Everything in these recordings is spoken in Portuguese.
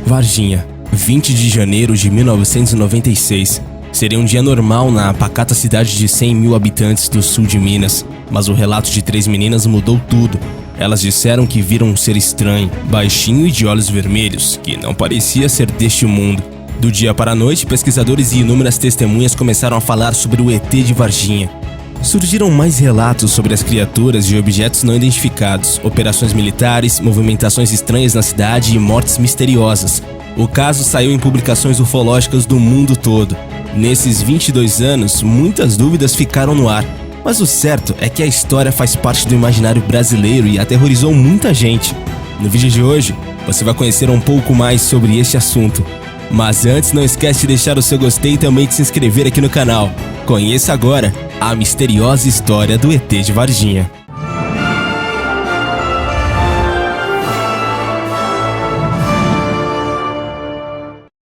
Varginha, 20 de janeiro de 1996. Seria um dia normal na pacata cidade de 100 mil habitantes do sul de Minas, mas o relato de 3 meninas mudou tudo. Elas disseram que viram um ser estranho, baixinho e de olhos vermelhos, que não parecia ser deste mundo. Do dia para a noite, pesquisadores e inúmeras testemunhas começaram a falar sobre o ET de Varginha. Surgiram mais relatos sobre as criaturas e objetos não identificados, operações militares, movimentações estranhas na cidade e mortes misteriosas. O caso saiu em publicações ufológicas do mundo todo. Nesses 22 anos, muitas dúvidas ficaram no ar, mas o certo é que a história faz parte do imaginário brasileiro e aterrorizou muita gente. No vídeo de hoje, você vai conhecer um pouco mais sobre este assunto. Mas antes, não esquece de deixar o seu gostei e também de se inscrever aqui no canal. Conheça agora a misteriosa história do ET de Varginha.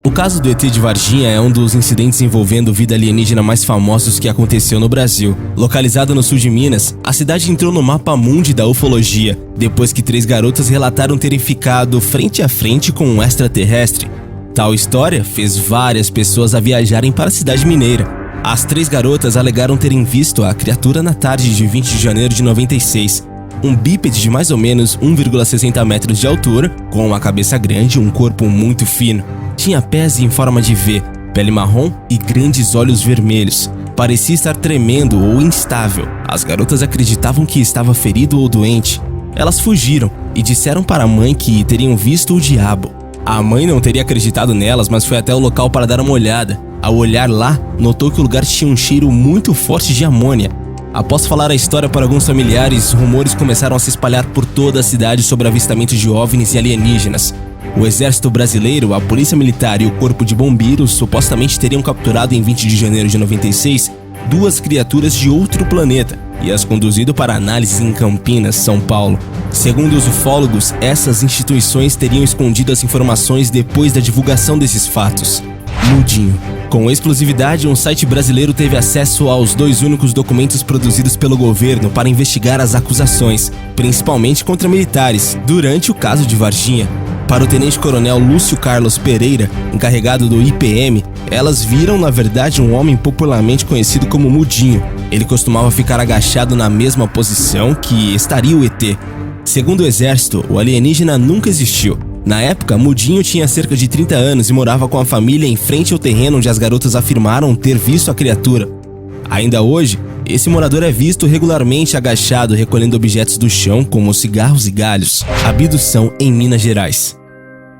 O caso do ET de Varginha é um dos incidentes envolvendo vida alienígena mais famosos que aconteceu no Brasil. Localizada no sul de Minas, a cidade entrou no mapa mundi da ufologia, depois que 3 garotas relataram terem ficado frente a frente com um extraterrestre. Tal história fez várias pessoas a viajarem para a cidade mineira. As 3 garotas alegaram terem visto a criatura na tarde de 20 de janeiro de 96. Um bípede de mais ou menos 1,60 metros de altura, com uma cabeça grande e um corpo muito fino. Tinha pés em forma de V, pele marrom e grandes olhos vermelhos. Parecia estar tremendo ou instável. As garotas acreditavam que estava ferido ou doente. Elas fugiram e disseram para a mãe que teriam visto o diabo. A mãe não teria acreditado nelas, mas foi até o local para dar uma olhada. Ao olhar lá, notou que o lugar tinha um cheiro muito forte de amônia. Após falar a história para alguns familiares, rumores começaram a se espalhar por toda a cidade sobre avistamento de OVNIs e alienígenas. O Exército Brasileiro, a Polícia Militar e o Corpo de Bombeiros supostamente teriam capturado em 20 de janeiro de 96 2 criaturas de outro planeta e as conduzido para análise em Campinas, São Paulo. Segundo os ufólogos, essas instituições teriam escondido as informações depois da divulgação desses fatos. Mudinho. Com exclusividade, um site brasileiro teve acesso aos 2 únicos documentos produzidos pelo governo para investigar as acusações, principalmente contra militares, durante o caso de Varginha. Para o tenente-coronel Lúcio Carlos Pereira, encarregado do IPM, elas viram, na verdade, um homem popularmente conhecido como Mudinho. Ele costumava ficar agachado na mesma posição que estaria o ET. Segundo o exército, o alienígena nunca existiu. Na época, Mudinho tinha cerca de 30 anos e morava com a família em frente ao terreno onde as garotas afirmaram ter visto a criatura. Ainda hoje, esse morador é visto regularmente agachado recolhendo objetos do chão, como cigarros e galhos. Abdução em Minas Gerais.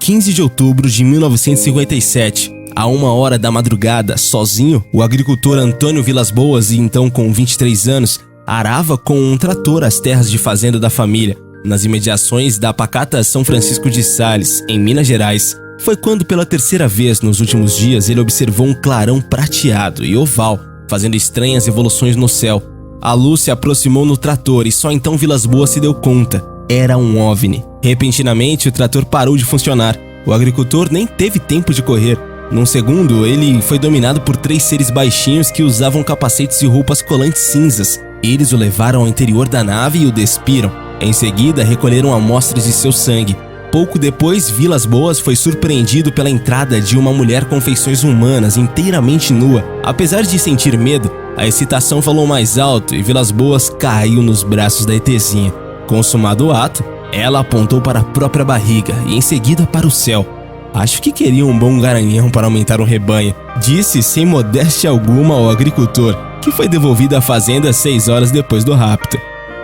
15 de outubro de 1957, a 1h da madrugada, sozinho, o agricultor Antônio Vilas Boas, então com 23 anos, arava com um trator as terras de fazenda da família, nas imediações da pacata São Francisco de Sales, em Minas Gerais. Foi quando, pela terceira vez nos últimos dias, ele observou um clarão prateado e oval, fazendo estranhas evoluções no céu. A luz se aproximou no trator e só então Vilas Boas se deu conta. Era um OVNI. Repentinamente, o trator parou de funcionar. O agricultor nem teve tempo de correr. Num segundo, ele foi dominado por 3 seres baixinhos que usavam capacetes e roupas colantes cinzas. Eles o levaram ao interior da nave e o despiram. Em seguida, recolheram amostras de seu sangue. Pouco depois, Vilas Boas foi surpreendido pela entrada de uma mulher com feições humanas, inteiramente nua. Apesar de sentir medo, a excitação falou mais alto e Vilas Boas caiu nos braços da ETzinha. Consumado o ato, ela apontou para a própria barriga e em seguida para o céu. Acho que queria um bom garanhão para aumentar o rebanho, disse sem modéstia alguma ao agricultor, que foi devolvido à fazenda 6 horas depois do rapto.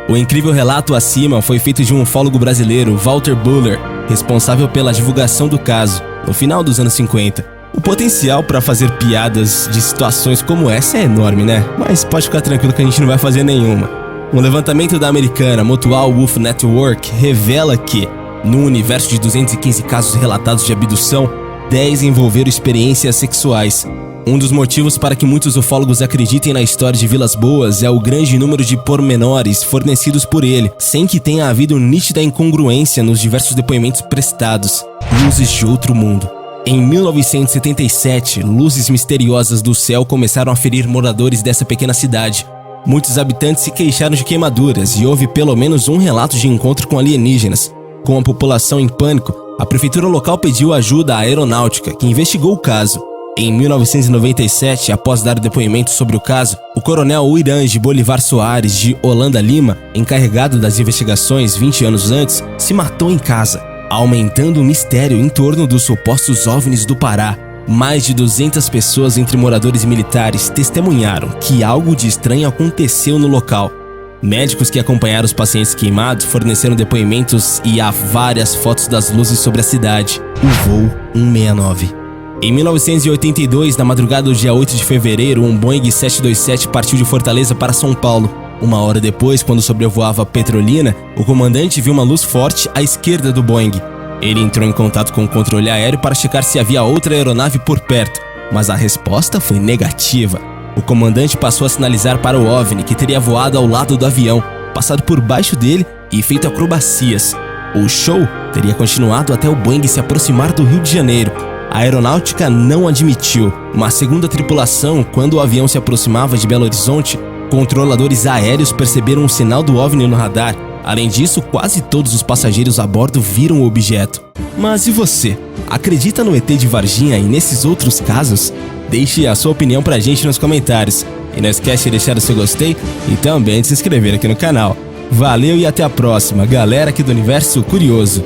O incrível relato acima foi feito de um ufólogo brasileiro, Walter Buller, responsável pela divulgação do caso, no final dos anos 50. O potencial para fazer piadas de situações como essa é enorme, né? Mas pode ficar tranquilo que a gente não vai fazer nenhuma. Um levantamento da americana Mutual Wolf Network revela que, no universo de 215 casos relatados de abdução, 10 envolveram experiências sexuais. Um dos motivos para que muitos ufólogos acreditem na história de Vilas Boas é o grande número de pormenores fornecidos por ele, sem que tenha havido nítida incongruência nos diversos depoimentos prestados. Luzes de outro mundo. Em 1977, luzes misteriosas do céu começaram a ferir moradores dessa pequena cidade. Muitos habitantes se queixaram de queimaduras e houve pelo menos um relato de encontro com alienígenas. Com a população em pânico, A prefeitura local pediu ajuda à aeronáutica, que investigou o caso. Em 1997, após dar depoimento sobre o caso, o coronel Uirange Bolivar Soares de Holanda Lima, encarregado das investigações 20 anos antes, se matou em casa, aumentando o mistério em torno dos supostos OVNIs do Pará. Mais de 200 pessoas, entre moradores e militares, testemunharam que algo de estranho aconteceu no local. Médicos que acompanharam os pacientes queimados forneceram depoimentos e há várias fotos das luzes sobre a cidade. O voo 169. Em 1982, na madrugada do dia 8 de fevereiro, um Boeing 727 partiu de Fortaleza para São Paulo. Uma hora depois, quando sobrevoava Petrolina, o comandante viu uma luz forte à esquerda do Boeing. Ele entrou em contato com o controle aéreo para checar se havia outra aeronave por perto, mas a resposta foi negativa. O comandante passou a sinalizar para o OVNI, que teria voado ao lado do avião, passado por baixo dele e feito acrobacias. O show teria continuado até o Boeing se aproximar do Rio de Janeiro. A aeronáutica não admitiu, mas segundo a tripulação, quando o avião se aproximava de Belo Horizonte, controladores aéreos perceberam um sinal do OVNI no radar. Além disso, quase todos os passageiros a bordo viram o objeto. Mas e você? Acredita no ET de Varginha e nesses outros casos? Deixe a sua opinião pra gente nos comentários. E não esquece de deixar o seu gostei e também de se inscrever aqui no canal. Valeu e até a próxima, galera aqui do Universo Curioso.